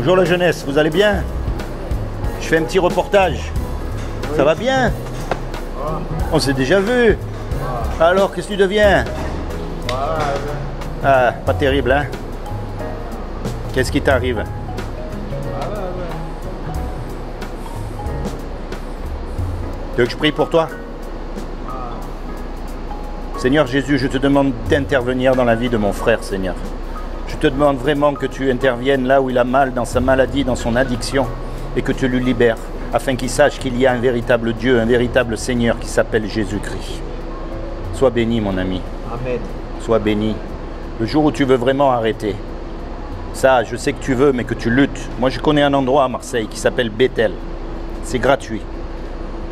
Bonjour la jeunesse, vous allez bien? Je fais un petit reportage. Ça va bien? On s'est déjà vu. Alors, qu'est-ce que tu deviens? Ah, pas terrible, hein? Qu'est-ce qui t'arrive? Tu veux que je prie pour toi? Seigneur Jésus, je te demande d'intervenir dans la vie de mon frère, Seigneur. Je te demande vraiment que tu interviennes là où il a mal, dans sa maladie, dans son addiction, et que tu le libères, afin qu'il sache qu'il y a un véritable Dieu, un véritable Seigneur qui s'appelle Jésus-Christ. Sois béni, mon ami. Amen. Sois béni. Le jour où tu veux vraiment arrêter, ça, je sais que tu veux, mais que tu luttes. Moi, je connais un endroit à Marseille qui s'appelle Bethel. C'est gratuit.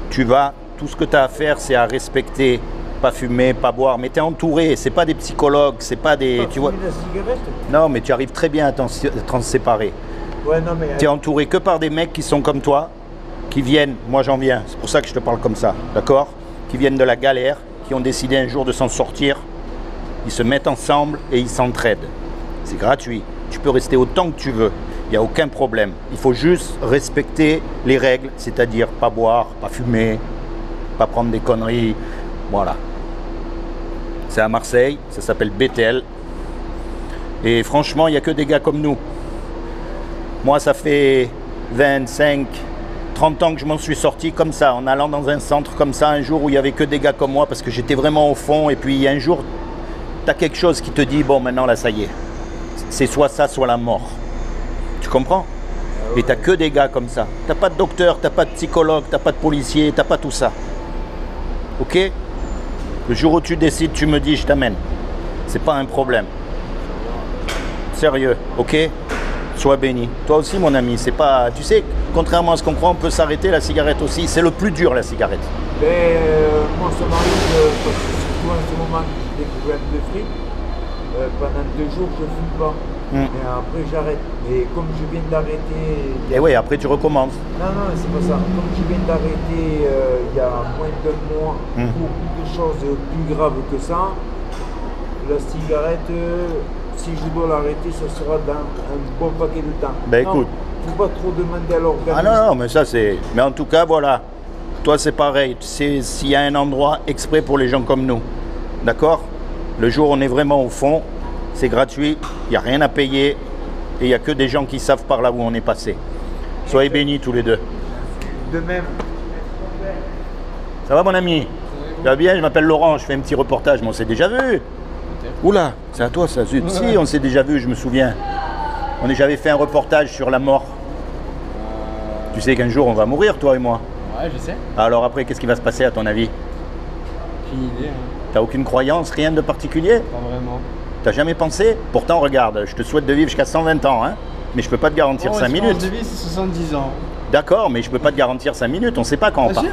Tu vas, tout ce que tu as à faire, c'est à respecter, pas fumer, pas boire, mais tu es entouré, c'est pas des psychologues, c'est pas des... Tu vois... la cigarette? Non, mais tu arrives très bien à t'en séparer. Ouais, non, mais... Tu es entouré que par des mecs qui sont comme toi, qui viennent, moi j'en viens, c'est pour ça que je te parle comme ça, d'accord? Qui viennent de la galère, qui ont décidé un jour de s'en sortir, ils se mettent ensemble et ils s'entraident. C'est gratuit, tu peux rester autant que tu veux, il n'y a aucun problème. Il faut juste respecter les règles, c'est-à-dire pas boire, pas fumer, pas prendre des conneries, voilà. C'est à Marseille, ça s'appelle Bethel. Et franchement, il n'y a que des gars comme nous. Moi, ça fait 25, 30 ans que je m'en suis sorti comme ça, en allant dans un centre comme ça, un jour où il n'y avait que des gars comme moi, parce que j'étais vraiment au fond. Et puis un jour, tu as quelque chose qui te dit, bon, maintenant, là, ça y est. C'est soit ça, soit la mort. Tu comprends? Et tu n'as que des gars comme ça. Tu n'as pas de docteur, tu n'as pas de psychologue, tu n'as pas de policier, tu n'as pas tout ça. Ok? Le jour où tu décides, tu me dis, je t'amène. C'est pas un problème. Sérieux, ok? Sois béni. Toi aussi, mon ami, c'est pas... Tu sais, contrairement à ce qu'on croit, on peut s'arrêter, la cigarette aussi. C'est le plus dur, la cigarette. Mais moi, ça m'arrive, surtout en ce moment, j'ai des problèmes de fric. Pendant 2 jours, je ne fume pas. Mais après, j'arrête. Et comme je viens d'arrêter... Et oui, après, tu recommences. Non, non, c'est pas ça. Comme je viens d'arrêter il y a moins d'1 mois, beaucoup de choses plus graves que ça. La cigarette, si je dois l'arrêter, ça sera dans un bon paquet de temps. Ben écoute. Il ne faut pas trop demander à l'organisme. Ah non, non, mais ça c'est... Mais en tout cas, voilà. Toi, c'est pareil. S'il y a un endroit exprès pour les gens comme nous. D'accord? Le jour où on est vraiment au fond, c'est gratuit, il n'y a rien à payer. Et il n'y a que des gens qui savent par là où on est passé. Soyez bénis tous les deux. De même. Ça va, mon ami? Ça va bien? Je m'appelle Laurent, je fais un petit reportage, mais on s'est déjà vu. Oula, c'est à toi ça, zut. Si, on s'est déjà vu, je me souviens. J'avais fait un reportage sur la mort. Tu sais qu'un jour on va mourir, toi et moi. Ouais, je sais. Alors après, qu'est-ce qui va se passer à ton avis? Aucune idée. T'as aucune croyance, rien de particulier? Pas vraiment. T'as jamais pensé? Pourtant, regarde, je te souhaite de vivre jusqu'à 120 ans, hein. Mais je peux pas te garantir 5 minutes. De vie, c'est 70 ans. D'accord, mais je peux pas te garantir 5 minutes, on sait pas quand on part.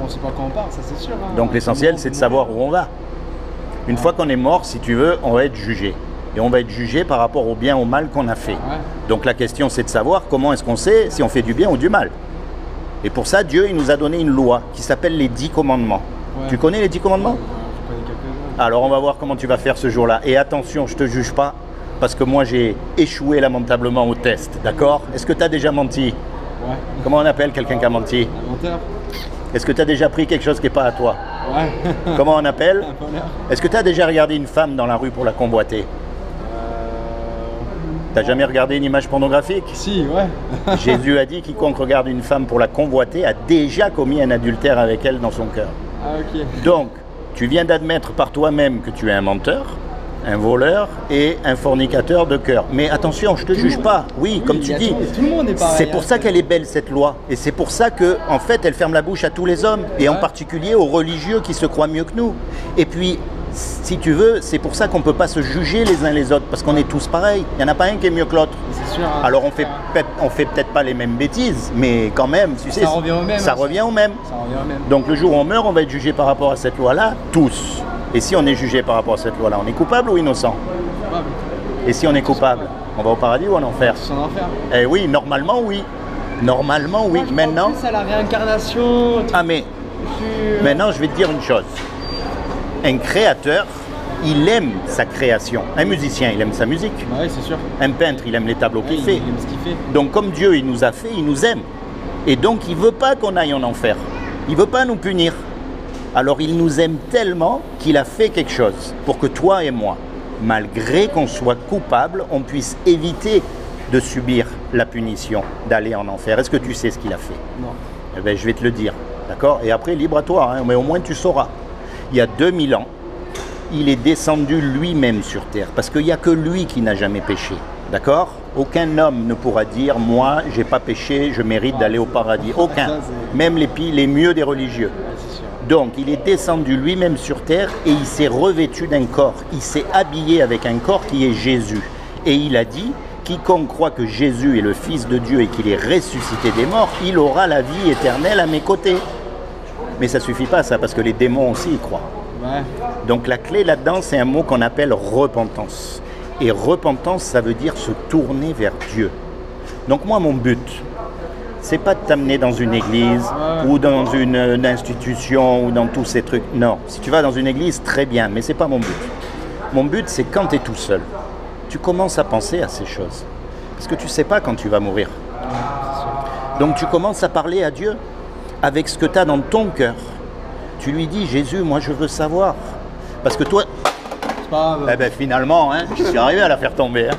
On sait pas quand on part, ça c'est sûr. Hein. Donc l'essentiel, c'est de savoir où on va. Une fois qu'on est mort, si tu veux, on va être jugé. Et on va être jugé par rapport au bien ou au mal qu'on a fait. Ouais. Donc la question, c'est de savoir comment est-ce qu'on sait si on fait du bien ou du mal. Et pour ça, Dieu, il nous a donné une loi qui s'appelle les 10 commandements. Ouais. Tu connais les 10 commandements? Je connais quelques-uns. Alors on va voir comment tu vas faire ce jour-là. Et attention, je te juge pas, parce que moi j'ai échoué lamentablement au test, d'accord? Est-ce que tu as déjà menti? Ouais. Comment on appelle quelqu'un qui a menti? Un menteur. Est-ce que tu as déjà pris quelque chose qui n'est pas à toi? Ouais. Comment on appelle? Un voleur. Est-ce que tu as déjà regardé une femme dans la rue pour la convoiter? T'as jamais regardé une image pornographique? Si, ouais. Jésus a dit quiconque regarde une femme pour la convoiter a déjà commis un adultère avec elle dans son cœur. Ah, ok. Donc, tu viens d'admettre par toi-même que tu es un menteur, un voleur et un fornicateur de cœur. Mais attention, je te juge pas. Oui, comme tu dis, tout le monde est pareil. c'est pour ça qu'elle est belle cette loi. Et c'est pour ça que, en fait, elle ferme la bouche à tous les hommes, et en particulier aux religieux qui se croient mieux que nous. Et puis, si tu veux, c'est pour ça qu'on ne peut pas se juger les uns les autres, parce qu'on est tous pareils. Il n'y en a pas un qui est mieux que l'autre. C'est sûr. Hein, alors on fait peut-être pas les mêmes bêtises, mais quand même, tu sais, ça revient au même. Ça revient au même. Ça revient au même. Donc le jour où on meurt, on va être jugé par rapport à cette loi-là, tous. Et si on est jugé par rapport à cette loi-là, on est coupable ou innocent? Coupable. Et si on est coupable, on va au paradis ou en enfer? En enfer. Eh oui, normalement oui. Normalement oui. Moi, je maintenant. pense plus à la réincarnation. Ah mais. Maintenant, je vais te dire une chose. Un créateur Il aime sa création. Un musicien, il aime sa musique. Bah oui, c'est sûr. Un peintre, il aime les tableaux qu'il Il fait. aime ce qu'il fait. Donc comme Dieu, il nous a fait, il nous aime. Et donc, il ne veut pas qu'on aille en enfer. Il ne veut pas nous punir. Alors, il nous aime tellement qu'il a fait quelque chose pour que toi et moi, malgré qu'on soit coupable, on puisse éviter de subir la punition, d'aller en enfer. Est-ce que tu sais ce qu'il a fait? Non. Eh bien, je vais te le dire, d'accord? Et après, libre à toi, hein, mais au moins tu sauras. Il y a 2000 ans, il est descendu lui-même sur terre, parce qu'il n'y a que lui qui n'a jamais péché, d'accord? Aucun homme ne pourra dire, moi, j'ai pas péché, je mérite d'aller au paradis. Aucun, même les mieux des religieux. Donc, il est descendu lui-même sur terre et il s'est revêtu d'un corps. Il s'est habillé avec un corps qui est Jésus. Et il a dit, quiconque croit que Jésus est le Fils de Dieu et qu'il est ressuscité des morts, il aura la vie éternelle à mes côtés. Mais ça ne suffit pas ça, parce que les démons aussi y croient. Ouais. Donc la clé là-dedans, c'est un mot qu'on appelle repentance. Et repentance, ça veut dire se tourner vers Dieu. Donc moi, mon but, c'est pas de t'amener dans une église ou dans une institution ou dans tous ces trucs. Non, si tu vas dans une église, très bien, mais c'est pas mon but. Mon but, c'est quand tu es tout seul, tu commences à penser à ces choses. Parce que tu sais pas quand tu vas mourir. Donc tu commences à parler à Dieu avec ce que tu as dans ton cœur. Tu lui dis, Jésus, moi je veux savoir. Parce que toi... Eh ben finalement, hein, je suis arrivé à la faire tomber. Hein.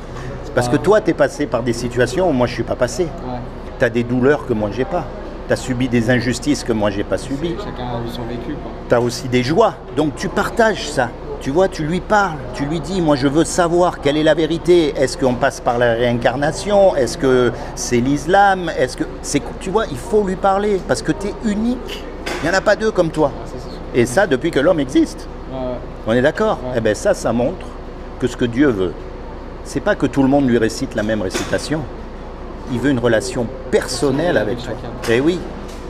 Parce que toi, tu es passé par des situations où moi je ne suis pas passé. Ouais. Tu as des douleurs que moi j'ai pas. Tu as subi des injustices que moi j'ai pas subies. Chacun a eu son vécu. Tu as aussi des joies. Donc tu partages ça. Tu vois, tu lui parles. Tu lui dis, moi je veux savoir quelle est la vérité. Est-ce qu'on passe par la réincarnation? Est-ce que c'est l'islam? Est-ce que c'est... Tu vois, il faut lui parler parce que tu es unique. Il n'y en a pas deux comme toi. Et ça, depuis que l'homme existe. Ouais. On est d'accord? Ouais. Eh bien ça montre que ce que Dieu veut, c'est pas que tout le monde lui récite la même récitation. Il veut une relation personnelle avec toi. Eh oui.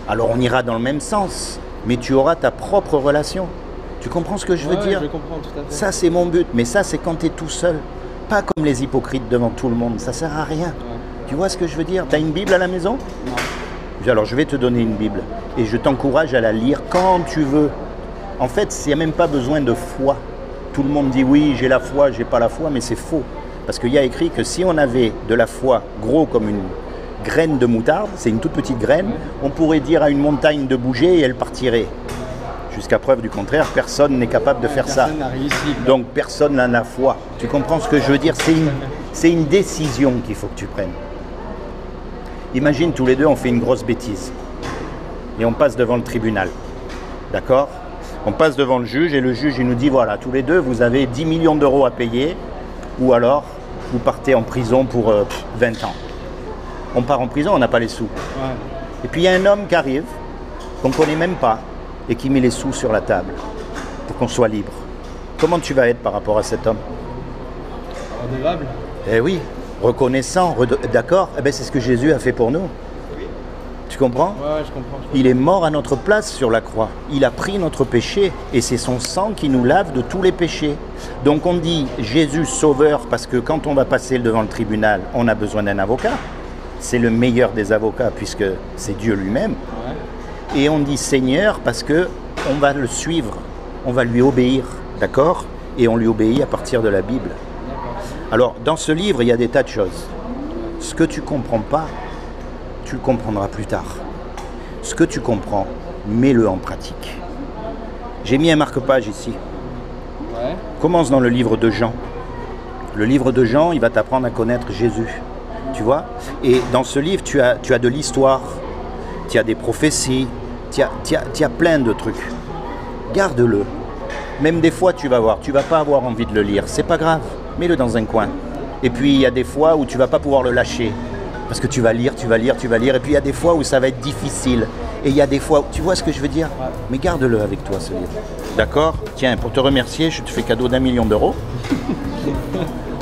Alors on ira dans le même sens, mais tu auras ta propre relation. Tu comprends ce que je veux dire? Je comprends tout à fait. Ça, c'est mon but. Mais ça, c'est quand tu es tout seul. Pas comme les hypocrites devant tout le monde. Ça sert à rien. Ouais. Tu vois ce que je veux dire? Tu as une Bible à la maison? Non. Alors je vais te donner une Bible et je t'encourage à la lire quand tu veux. En fait, il n'y a même pas besoin de foi. Tout le monde dit oui, j'ai la foi, j'ai pas la foi, mais c'est faux. Parce qu'il y a écrit que si on avait de la foi gros comme une graine de moutarde, c'est une toute petite graine, on pourrait dire à une montagne de bouger et elle partirait. Jusqu'à preuve du contraire, personne n'est capable de faire ça. Personne n'a réussi. Donc personne n'a la foi. Tu comprends ce que je veux dire? C'est une décision qu'il faut que tu prennes. Imagine tous les deux, on fait une grosse bêtise. Et on passe devant le tribunal. D'accord? On passe devant le juge et le juge il nous dit voilà, tous les deux vous avez 10 millions d'euros à payer ou alors vous partez en prison pour 20 ans. On part en prison, on n'a pas les sous. Ouais. Et puis il y a un homme qui arrive, qu'on ne connaît même pas, et qui met les sous sur la table pour qu'on soit libre. Comment tu vas être par rapport à cet homme? Redevable. Eh oui, reconnaissant, d'accord? Eh bien c'est ce que Jésus a fait pour nous. Tu comprends? Ouais, je comprends. Il est mort à notre place sur la croix. Il a pris notre péché et c'est son sang qui nous lave de tous les péchés. Donc on dit Jésus sauveur parce que quand on va passer devant le tribunal, on a besoin d'un avocat. C'est le meilleur des avocats puisque c'est Dieu lui-même. Ouais. Et on dit Seigneur parce que on va le suivre, on va lui obéir, d'accord? Et on lui obéit à partir de la Bible. Alors dans ce livre, il y a des tas de choses. Ce que tu comprends pas, tu le comprendras plus tard. Ce que tu comprends, mets-le en pratique. J'ai mis un marque-page ici. Ouais. Commence dans le livre de Jean. Le livre de Jean, il va t'apprendre à connaître Jésus. Tu vois? Et dans ce livre, tu as de l'histoire, tu as des prophéties, tu as plein de trucs. Garde-le. Même des fois, tu vas voir, tu vas pas avoir envie de le lire. C'est pas grave, mets-le dans un coin. Et puis, il y a des fois où tu vas pas pouvoir le lâcher. Parce que tu vas lire, tu vas lire, tu vas lire. Et puis il y a des fois où ça va être difficile. Et il y a des fois, tu vois ce que je veux dire? Mais garde-le avec toi, ce livre. D'accord? Tiens, pour te remercier, je te fais cadeau d'1 million d'euros.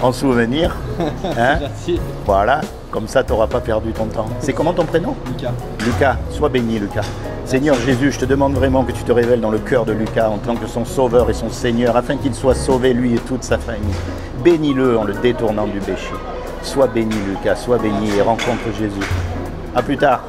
En souvenir. Hein? Merci. Voilà, comme ça tu n'auras pas perdu ton temps. C'est comment ton prénom? Lucas. Lucas, sois béni Lucas. Seigneur Jésus, je te demande vraiment que tu te révèles dans le cœur de Lucas en tant que son sauveur et son Seigneur, afin qu'il soit sauvé lui et toute sa famille. Bénis-le en le détournant du péché. Sois béni Lucas, sois béni et rencontre Jésus. A plus tard.